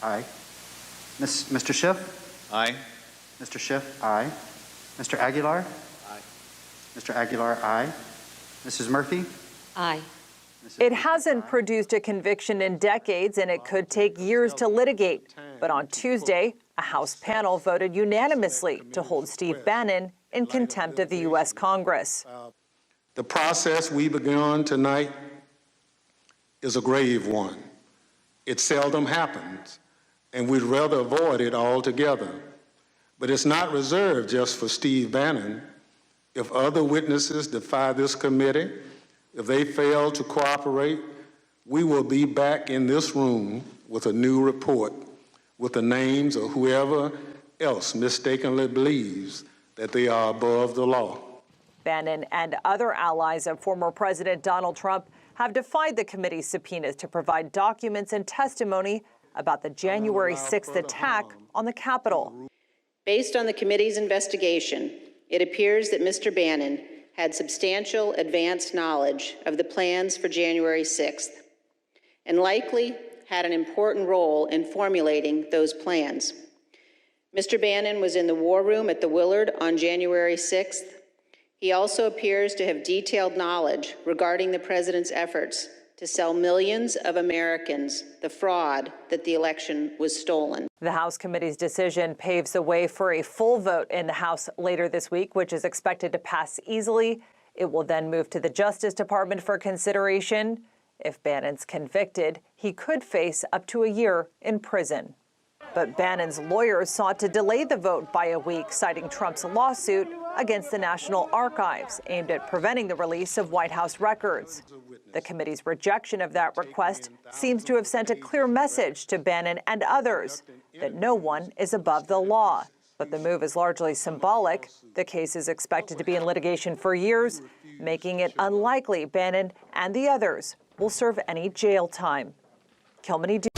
Aye. Mr. Schiff? Aye. Mr. Schiff, aye. Mr. Aguilar? Aye. Mr. Aguilar, aye. Mrs. Murphy? Aye. It hasn't produced a conviction in decades, and it could take years to litigate. But on Tuesday, a House panel voted unanimously to hold Steve Bannon in contempt of the U.S. Congress. The process we begun tonight is a grave one. It seldom happens, and we'd rather avoid it altogether. But it's not reserved just for Steve Bannon. If other witnesses defy this committee, if they fail to cooperate, we will be back in this room with a new report with the names of whoever else mistakenly believes that they are above the law. Bannon and other allies of former President Donald Trump have defied the committee's subpoenas to provide documents and testimony about the January 6th attack on the Capitol. Based on the committee's investigation, it appears that Mr. Bannon had substantial advanced knowledge of the plans for January 6th and likely had an important role in formulating those plans. Mr. Bannon was in the war room at the Willard on January 6th. He also appears to have detailed knowledge regarding the president's efforts to sell millions of Americans the fraud that the election was stolen. The House committee's decision paves the way for a full vote in the House later this week, which is expected to pass easily. It will then move to the Justice Department for consideration. If Bannon's convicted, he could face up to a year in prison. But Bannon's lawyers sought to delay the vote by a week, citing Trump's lawsuit against the National Archives, aimed at preventing the release of White House records. The committee's rejection of that request seems to have sent a clear message to Bannon and others that no one is above the law. But the move is largely symbolic. The case is expected to be in litigation for years, making it unlikely Bannon and the others will serve any jail time. Kilmeny.